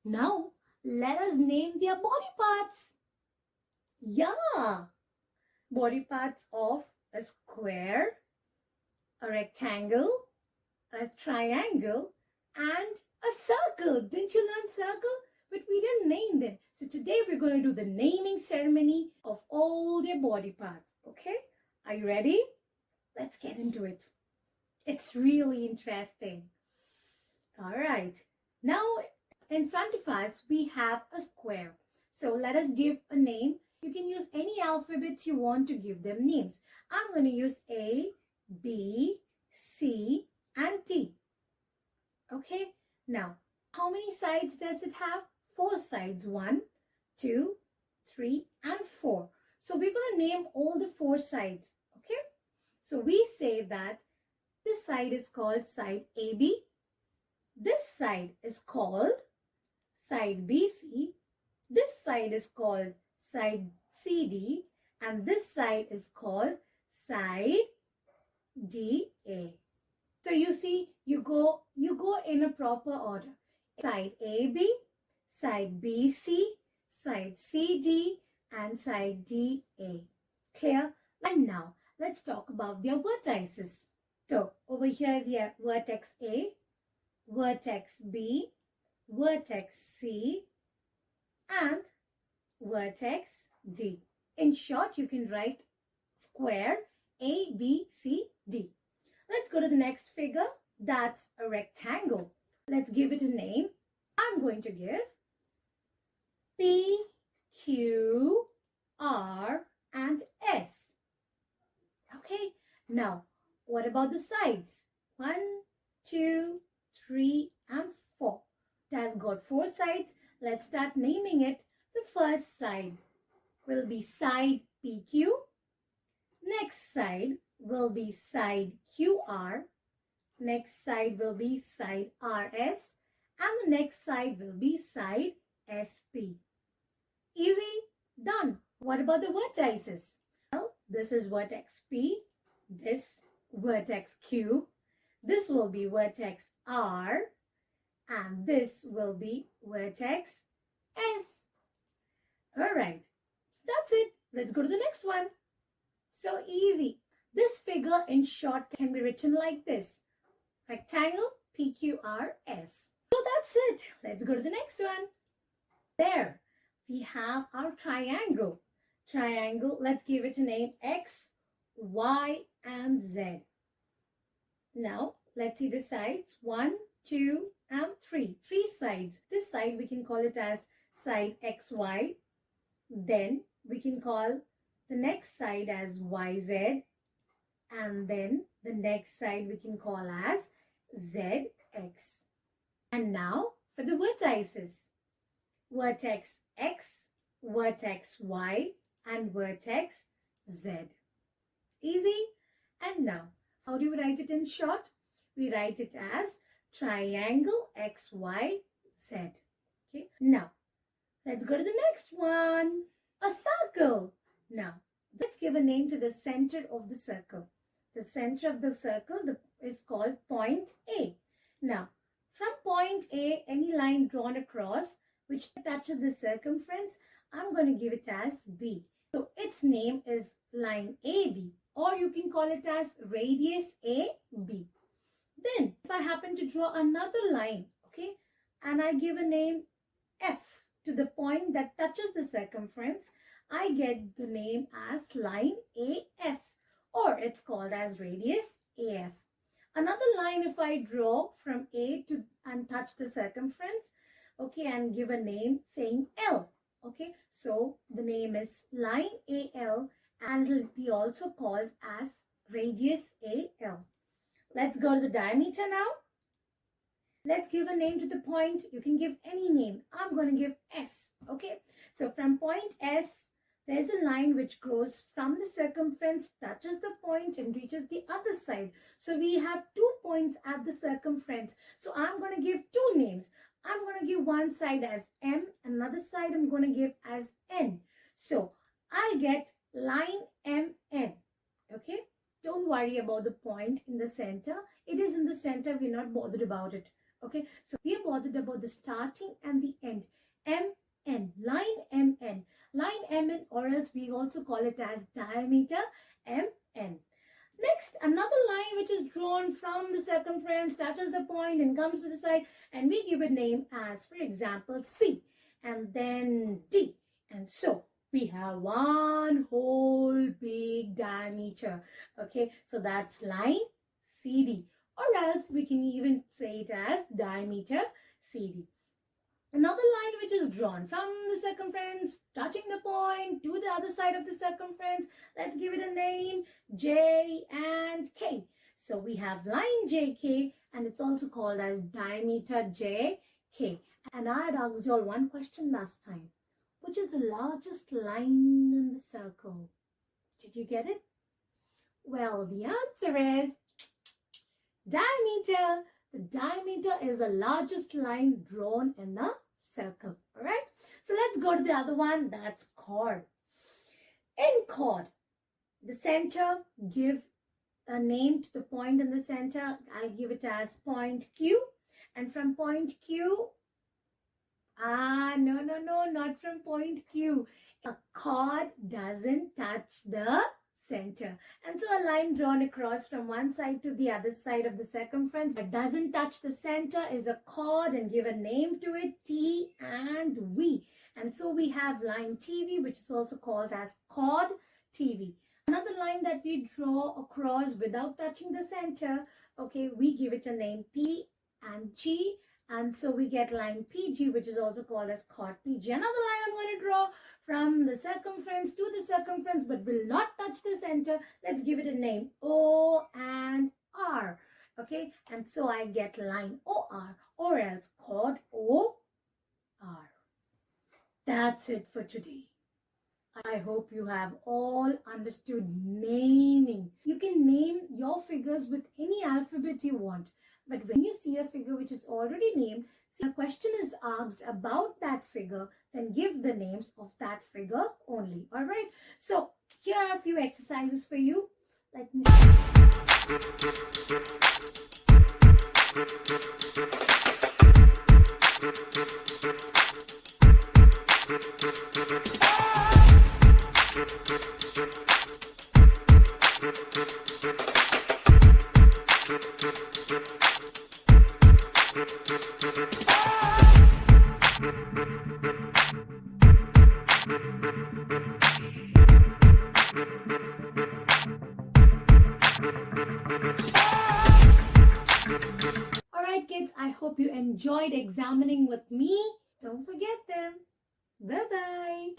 Now, let us name their body parts. Yeah, body parts of a square, a rectangle, a triangle, and a circle. Didn't you learn circle? But we didn't name them. So today we're going to do the naming ceremony of all their body parts. Okay? Are you ready? Let's get into it. It's really interesting. All right. Now, in front of us, we have a square. So let us give a name. You can use any alphabets you want to give them names. I'm going to use A, B, C, and D. Okay. Now, how many sides does it have? 4 sides. 1, 2, 3, and 4. So we're going to name all the 4 sides. Okay. So we say that this side is called side AB. This side is called side BC. This side is called side CD. And this side is called side DA. So you see, you go in a proper order. Side AB, side BC, side CD, and side DA. Clear? And now, let's talk about their vertices. So, over here we have vertex A, vertex B, vertex C, and vertex D. In short, you can write square A, B, C, D. Let's go to the next figure. That's a rectangle. Let's give it a name. I'm going to give P, Q, R, and S. Okay, now what about the sides? 1, 2, 3, and 4. It has got 4 sides. Let's start naming it. The first side will be side PQ. Next side will be side QR. Next side will be side RS. And the next side will be side SP. Easy? Done. What about the vertices? Well, this is vertex P. This vertex Q. This will be vertex R. And this will be vertex S. Alright, that's it. Let's go to the next one. So easy. This figure in short can be written like this. Rectangle PQRS. So that's it. Let's go to the next one. There we have our triangle. Triangle, let's give it a name X, Y, and Z. Now, let's see the sides. 1, 2, and 3. 3 sides. This side we can call it as side XY. Then we can call the next side as YZ. And then the next side we can call as ZX. And now for the vertices. Vertex X, vertex Y, and vertex Z. Easy? And now, how do we write it in short? We write it as triangle XYZ. Okay. Now, let's go to the next one. A circle. Now, let's give a name to the center of the circle. The center of the circle is called point A. Now, from point A, any line drawn across which touches the circumference, I'm going to give it as B. So, its name is line AB, or you can call it as radius AB. Then, if I happen to draw another line, okay, and I give a name F to the point that touches the circumference, I get the name as line AF, or it's called as radius AF. Another line if I draw from A to and touch the circumference, okay, and give a name saying L, okay. So the name is line AL and it will be also called as radius AL. Let's go to the diameter now. Let's give a name to the point. You can give any name. I'm going to give S, okay. So from point S, there's a line which grows from the circumference, touches the point and reaches the other side. So we have 2 points at the circumference. So I'm going to give 2 names. I'm going to give one side as M, another side I'm going to give as N. So I'll get line MN, okay. Don't worry about the point in the center. It is in the center. We're not bothered about it, Okay, so we are bothered about the starting and the end. MN, line MN. Line MN, or else we also call it as diameter MN. Next, another line which is drawn from the circumference, touches the point and comes to the side, and we give a name as, for example, C, and then D. And so we have one whole big diameter. Okay, so that's line CD, or else we can even say it as diameter CD. Another line which is drawn from the circumference, touching the point to the other side of the circumference. Let's give it a name, J and K. So we have line JK, and it's also called as diameter JK. And I had asked you all one question last time. Which is the largest line in the circle? Did you get it? Well, the answer is diameter. The diameter is the largest line drawn in a circle. All right. So let's go to the other one. That's chord. In chord, the center, give a name to the point in the center. I'll give it as point Q. And from point Q, no, not from point Q. A chord doesn't touch the center. And so a line drawn across from one side to the other side of the circumference that doesn't touch the center is a chord, and give a name to it, T and V. And so we have line TV, which is also called as chord TV. Another line that we draw across without touching the center, okay, we give it a name P and G. And so we get line PG, which is also called as chord PG. Another line I'm going to draw from the circumference to the circumference, but will not touch the center. Let's give it a name, O and R. Okay, and so I get line OR, or else chord OR. That's it for today. I hope you have all understood naming. You can name your figures with any alphabet you want. But when you see a figure which is already named, see a question is asked about that figure, then give the names of that figure only. All right. So here are a few exercises for you. Let me see. Alright kids, I hope you enjoyed examining with me. Don't forget them. Bye-bye.